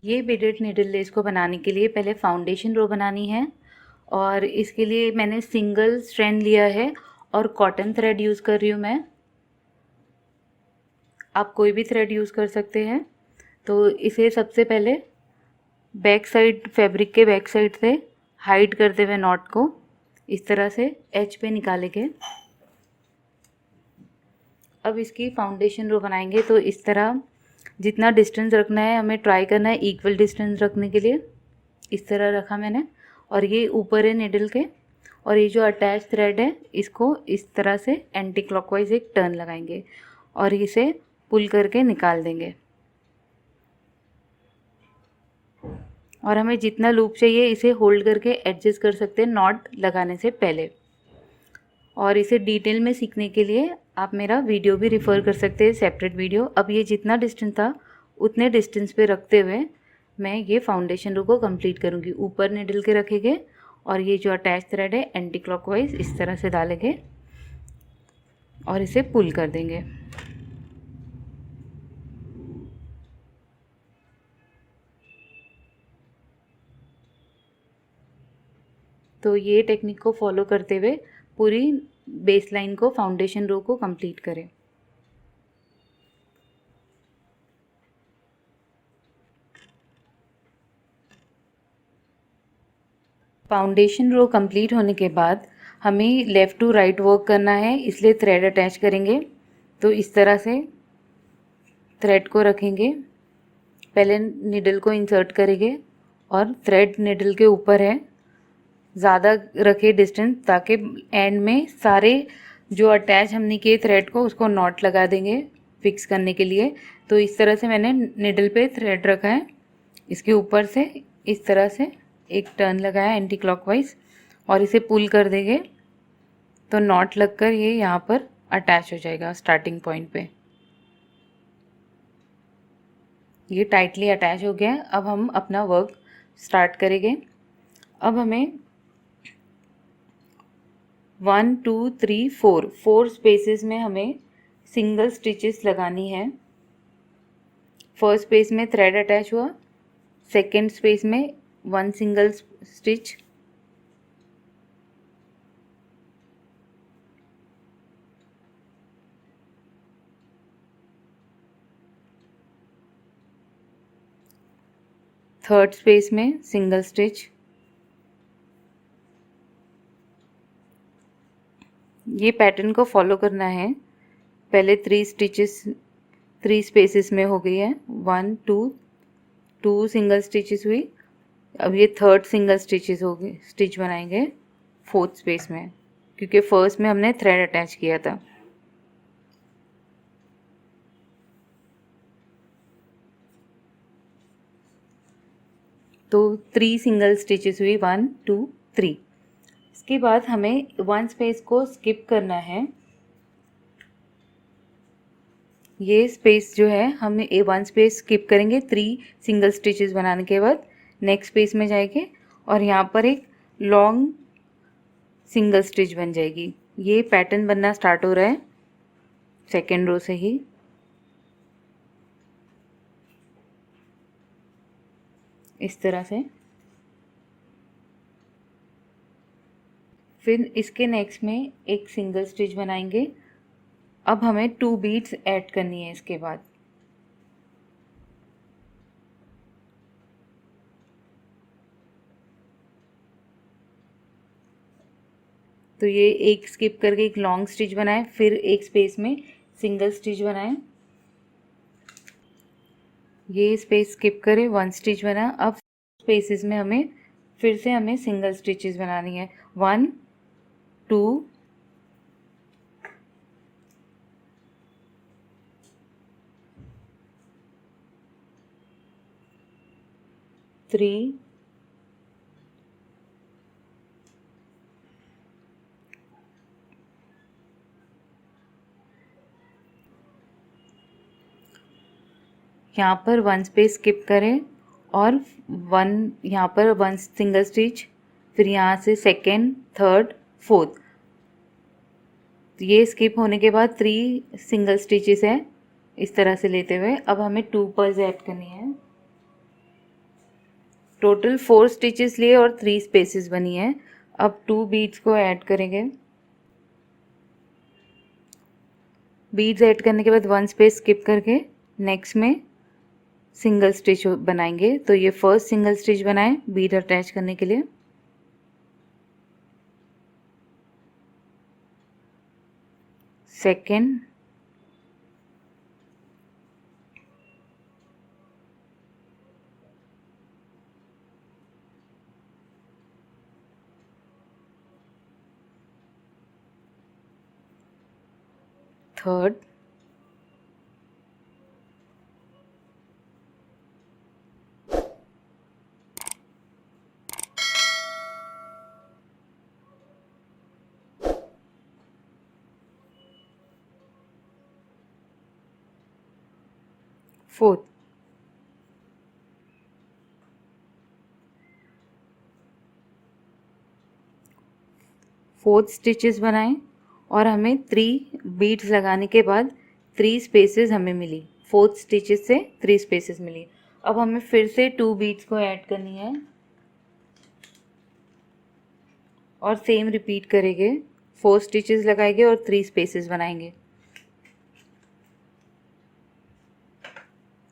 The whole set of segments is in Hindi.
ये बेडेड नीडल लेस को बनाने के लिए पहले फाउंडेशन रो बनानी है और इसके लिए मैंने सिंगल स्ट्रैंड लिया है और कॉटन थ्रेड यूज़ कर रही हूँ मैं। आप कोई भी थ्रेड यूज़ कर सकते हैं। तो इसे सबसे पहले बैक साइड, फैब्रिक के बैक साइड से हाइड करते हुए नॉट को इस तरह से एज पे निकालेंगे। अब इसकी फाउंडेशन रो बनाएंगे तो इस तरह जितना डिस्टेंस रखना है हमें ट्राई करना है इक्वल डिस्टेंस रखने के लिए। इस तरह रखा मैंने और ये ऊपर है निडल के और ये जो अटैच थ्रेड है इसको इस तरह से एंटी क्लॉकवाइज एक टर्न लगाएंगे और इसे पुल करके निकाल देंगे। और हमें जितना लूप चाहिए इसे होल्ड करके एडजस्ट कर सकते हैं नॉट लगाने से पहले। और इसे डिटेल में सीखने के लिए आप मेरा वीडियो भी रेफ़र कर सकते हैं, सेपरेट वीडियो। अब ये जितना डिस्टेंस था उतने डिस्टेंस पे रखते हुए मैं ये फाउंडेशन रो को कंप्लीट करूँगी। ऊपर निडल के रखेंगे और ये जो अटैच थ्रेड है एंटी क्लॉकवाइज इस तरह से डालेंगे और इसे पुल कर देंगे। तो ये टेक्निक को फॉलो करते हुए पूरी बेस लाइन को, फाउंडेशन रो को कंप्लीट करें। फाउंडेशन रो कंप्लीट होने के बाद हमें लेफ़्ट टू राइट वर्क करना है, इसलिए थ्रेड अटैच करेंगे। तो इस तरह से थ्रेड को रखेंगे, पहले निडल को इंसर्ट करेंगे और थ्रेड निडल के ऊपर है, ज़्यादा रखे डिस्टेंस ताकि एंड में सारे जो अटैच हमने किए थ्रेड को उसको नॉट लगा देंगे फिक्स करने के लिए। तो इस तरह से मैंने निडल पे थ्रेड रखा है, इसके ऊपर से इस तरह से एक टर्न लगाया एंटी क्लॉकवाइज और इसे पुल कर देंगे तो नॉट लगकर ये यहाँ पर अटैच हो जाएगा स्टार्टिंग पॉइंट पे। ये टाइटली अटैच हो गया है। अब हम अपना वर्क स्टार्ट करेंगे। अब हमें 1 2 3 4 स्पेसेस में हमें सिंगल स्टिचेस लगानी है। फर्स्ट स्पेस में थ्रेड अटैच हुआ, सेकेंड स्पेस में 1 सिंगल स्टिच, थर्ड स्पेस में सिंगल स्टिच। ये पैटर्न को फॉलो करना है। पहले 3 स्टिचेस 3 स्पेसेस में हो गई है, 1 2 सिंगल स्टिचेस हुई। अब ये थर्ड सिंगल स्टिचेस होगी, स्टिच बनाएंगे फोर्थ स्पेस में, क्योंकि फर्स्ट में हमने थ्रेड अटैच किया था। तो 3 सिंगल स्टिचेस हुई, 1 2 3। इसके बाद हमें 1 स्पेस को स्किप करना है। ये स्पेस जो है हम 1 स्पेस स्किप करेंगे 3 सिंगल स्टिचेस बनाने के बाद। नेक्स्ट स्पेस में जाएंगे और यहाँ पर एक लॉन्ग सिंगल स्टिच बन जाएगी। ये पैटर्न बनना स्टार्ट हो रहा है सेकेंड रो से ही। इस तरह से फिर इसके नेक्स्ट में एक सिंगल स्टिच बनाएंगे। अब हमें 2 बीड्स ऐड करनी है इसके बाद। तो ये एक स्किप करके एक लॉन्ग स्टिच बनाए, फिर एक स्पेस में सिंगल स्टिच बनाए, ये स्पेस स्किप करें, 1 स्टिच बना। अब स्पेसेस में हमें फिर से हमें सिंगल स्टिचेस बनानी है, 1 2 3 यहाँ पर 1 स्पेस स्किप करें और 1 यहाँ पर 1 सिंगल स्टिच, फिर यहाँ से सेकेंड थर्ड फोर्थ। ये स्किप होने के बाद 3 सिंगल स्टिचेस हैं इस तरह से लेते हुए। अब हमें 2 पर्स ऐड करनी है। टोटल 4 स्टिचेस लिए और 3 स्पेसेस बनी है। अब 2 बीड्स को ऐड करेंगे। बीड्स ऐड करने के बाद 1 स्पेस स्किप करके नेक्स्ट में सिंगल स्टिच बनाएंगे। तो ये फर्स्ट सिंगल स्टिच बनाएं बीड अटैच करने के लिए। Second, third, fourth. Fourth stitches बनाएं और हमें 3 बीड्स लगाने के बाद 3 स्पेसेस हमें मिली। फोर्थ स्टिचेस से 3 स्पेसेस मिली। अब हमें फिर से 2 बीड्स को ऐड करनी है और सेम रिपीट करेंगे। 4 स्टिचेस लगाएंगे और 3 स्पेसेस बनाएंगे।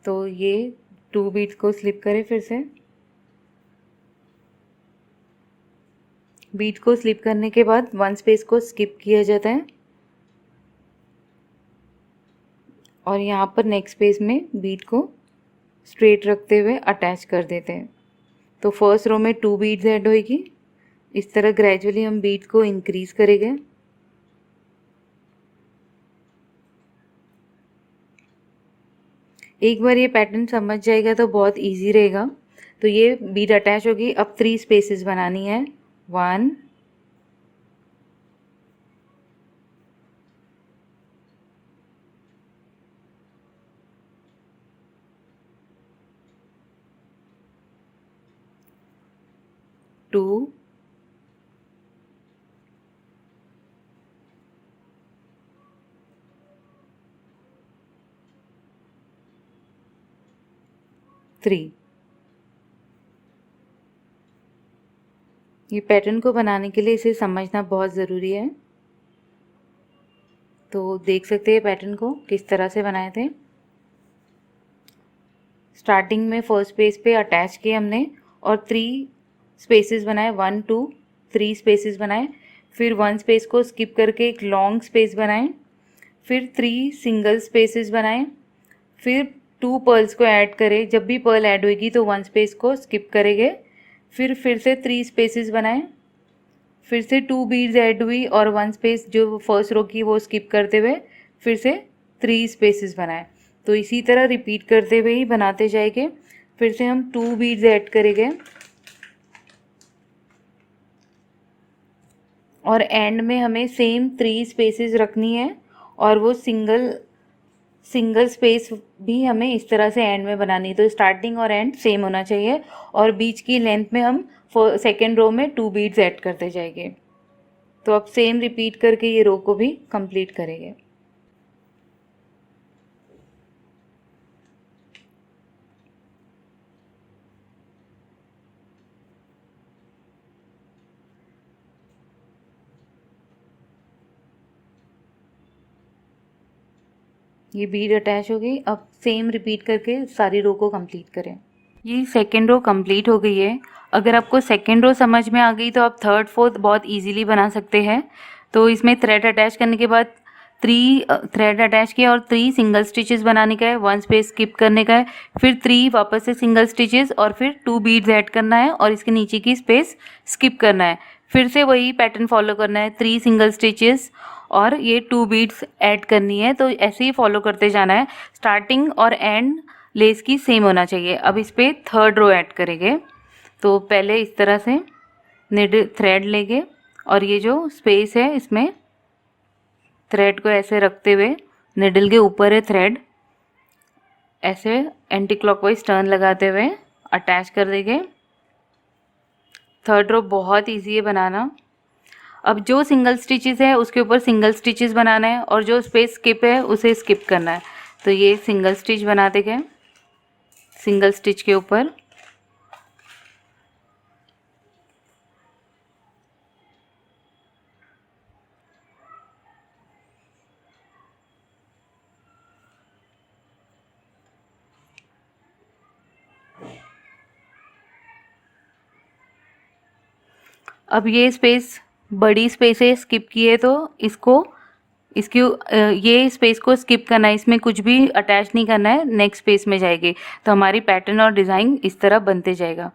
तो ये 2 बीड्स को स्लिप करें। फिर से बीड को स्लिप करने के बाद 1 स्पेस को स्किप किया जाता है और यहाँ पर नेक्स्ट पेज में बीड को स्ट्रेट रखते हुए अटैच कर देते हैं। तो फर्स्ट रो में 2 बीड्स ऐड होएगी। इस तरह ग्रेजुअली हम बीड को इंक्रीज करेंगे। एक बार ये पैटर्न समझ जाएगा तो बहुत इजी रहेगा। तो ये बीड अटैच होगी। अब 3 स्पेसेस बनानी है। 1, 2, 3। ये पैटर्न को बनाने के लिए इसे समझना बहुत ज़रूरी है। तो देख सकते हैं पैटर्न को किस तरह से बनाए थे। स्टार्टिंग में फर्स्ट पेज पे अटैच किए हमने और 3 स्पेसेस बनाए। 1, 2, 3 स्पेसेस बनाए। फिर 1 स्पेस को स्किप करके एक लॉन्ग स्पेस बनाए। फिर 3 सिंगल स्पेसेस बनाए। फिर 2 पर्ल्स को ऐड करें। जब भी पर्ल ऐड होगी तो 1 स्पेस को स्किप करेंगे। फिर से 3 स्पेसेस बनाए। फिर से 2 बीड्स ऐड हुई और 1 स्पेस जो फर्स्ट रो की वो स्किप करते हुए फिर से 3 स्पेसेस बनाए। तो इसी तरह रिपीट करते हुए ही बनाते जाएंगे। फिर से हम 2 बीड्स ऐड करेंगे और एंड में हमें सेम 3 स्पेसेस रखनी है और वो सिंगल स्पेस भी हमें इस तरह से एंड में बनानी है। तो स्टार्टिंग और एंड सेम होना चाहिए और बीच की लेंथ में हम सेकेंड रो में 2 बीड्स ऐड करते जाएंगे। तो अब सेम रिपीट करके ये रो को भी कंप्लीट करेंगे। ये बीड अटैच हो गई। अब सेम रिपीट करके सारी रो को कंप्लीट करें। ये सेकेंड रो कंप्लीट हो गई है। अगर आपको सेकेंड रो समझ में आ गई तो आप थर्ड फोर्थ बहुत इजीली बना सकते हैं। तो इसमें थ्रेड अटैच करने के बाद 3 थ्रेड अटैच किया और 3 सिंगल स्टिचेस बनाने का है। 1 स्पेस स्किप करने का है। फिर 3 वापस से सिंगल स्टिचेस और फिर 2 बीड्स ऐड करना है और इसके नीचे की स्पेस स्किप करना है। फिर से वही पैटर्न फॉलो करना है। 3 सिंगल स्टिचेस और ये 2 बीड्स ऐड करनी है। तो ऐसे ही फॉलो करते जाना है। स्टार्टिंग और एंड लेस की सेम होना चाहिए। अब इस पर थर्ड रो ऐड करेंगे। तो पहले इस तरह से निडल थ्रेड लेंगे और ये जो स्पेस है इसमें थ्रेड को ऐसे रखते हुए निडल के ऊपर है थ्रेड, ऐसे एंटी क्लॉकवाइज टर्न लगाते हुए अटैच कर देंगे। थर्ड रो बहुत इजी है बनाना। अब जो सिंगल स्टिचेस है उसके ऊपर सिंगल स्टिचेस बनाना है और जो स्पेस स्किप है उसे स्किप करना है। तो ये सिंगल स्टिच बनाते गए, सिंगल स्टिच के ऊपर अब ये स्पेस बड़ी स्पेस है, स्किप की है, तो इसकी ये स्पेस को स्किप करना है, इसमें कुछ भी अटैच नहीं करना है, नेक्स्ट स्पेस में जाएगी तो हमारी पैटर्न और डिज़ाइन इस तरह बनते जाएगा।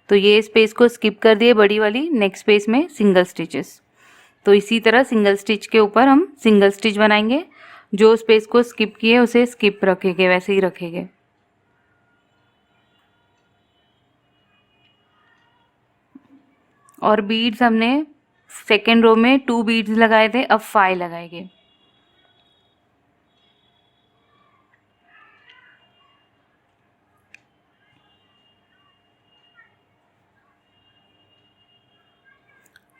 तो ये स्पेस को स्किप कर दिए बड़ी वाली, नेक्स्ट स्पेस में सिंगल स्टिचेस। तो इसी तरह सिंगल स्टिच के ऊपर हम सिंगल स्टिच बनाएंगे, जो स्पेस को स्किप किए उसे स्किप रखेंगे, वैसे ही रखेंगे। और बीड्स हमने सेकेंड रो में 2 बीड्स लगाए थे, अब 5 लगाएंगे।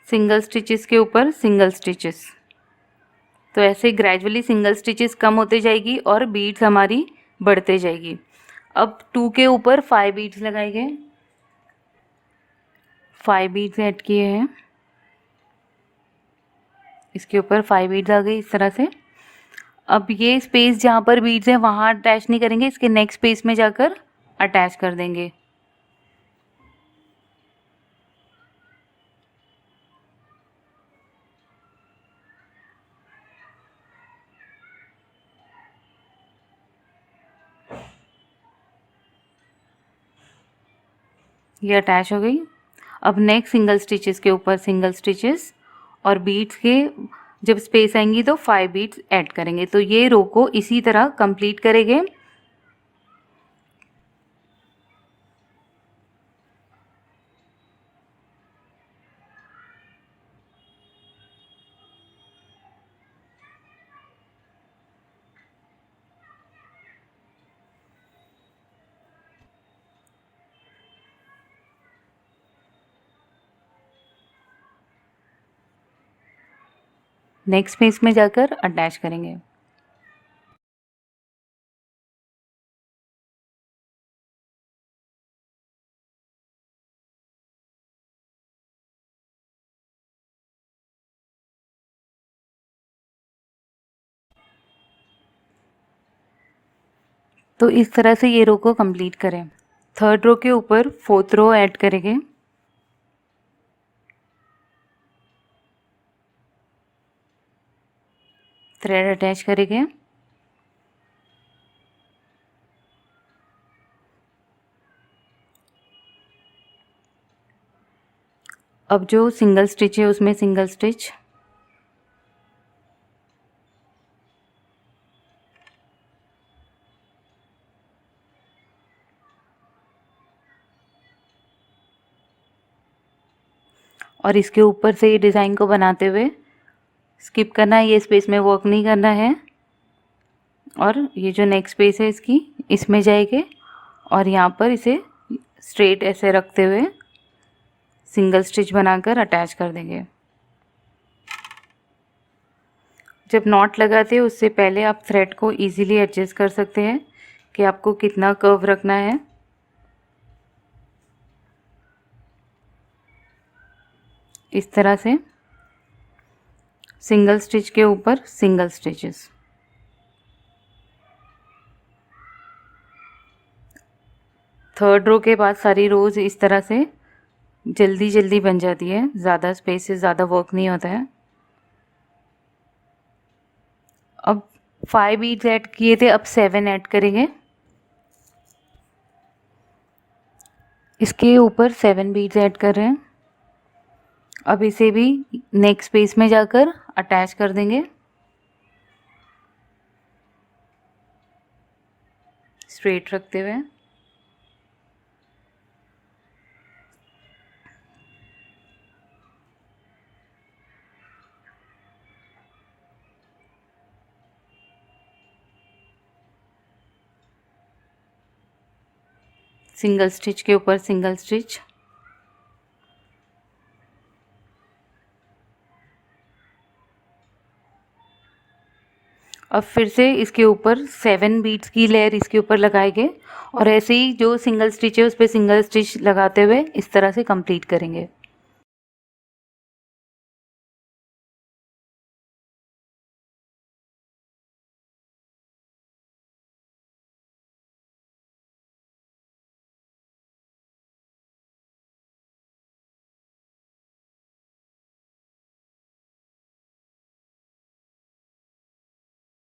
सिंगल स्टिचेस के ऊपर सिंगल स्टिचेस। तो ऐसे ग्रेजुअली सिंगल स्टिचेस कम होते जाएगी और बीड्स हमारी बढ़ते जाएगी। अब 2 के ऊपर 5 बीड्स लगाएंगे, 5 बीड्स ऐड किए हैं, इसके ऊपर 5 बीड्स आ गई इस तरह से। अब ये स्पेस जहाँ पर बीड्स हैं वहाँ अटैच नहीं करेंगे, इसके नेक्स्ट स्पेस में जाकर अटैच कर देंगे। ये अटैच हो गई। अब नेक्स्ट सिंगल स्टिचेस के ऊपर सिंगल स्टिचेस और बीड्स के जब स्पेस आएंगी तो 5 बीड्स ऐड करेंगे। तो ये रो को इसी तरह कंप्लीट करेंगे। नेक्स्ट पेज में जाकर अटैच करेंगे। तो इस तरह से ये रो को कंप्लीट करें। थर्ड रो के ऊपर फोर्थ रो ऐड करेंगे। थ्रेड अटैच करेंगे। अब जो सिंगल स्टिच है उसमें सिंगल स्टिच, और इसके ऊपर से ये डिज़ाइन को बनाते हुए स्किप करना है, ये स्पेस में वर्क नहीं करना है। और ये जो नेक्स्ट स्पेस है इसकी, इसमें जाएंगे और यहाँ पर इसे स्ट्रेट ऐसे रखते हुए सिंगल स्टिच बनाकर अटैच कर देंगे। जब नॉट लगाते हैं उससे पहले आप थ्रेड को इजीली एडजस्ट कर सकते हैं कि आपको कितना कर्व रखना है। इस तरह से सिंगल स्टिच के ऊपर सिंगल स्टिचेस। थर्ड रो के बाद सारी रोज इस तरह से जल्दी जल्दी बन जाती है, ज़्यादा स्पेस से ज़्यादा वर्क नहीं होता है। अब 5 बीड्स ऐड किए थे, अब 7 ऐड करेंगे। इसके ऊपर 7 बीड्स ऐड कर रहे हैं। अब इसे भी नेक्स्ट स्पेस में जाकर अटैच कर देंगे स्ट्रेट रखते हुए। सिंगल स्टिच के ऊपर सिंगल स्टिच। अब फिर से इसके ऊपर 7 बीड्स की लेयर इसके ऊपर लगाएंगे और ऐसे ही जो सिंगल स्टिच है उस पर सिंगल स्टिच लगाते हुए इस तरह से कंप्लीट करेंगे।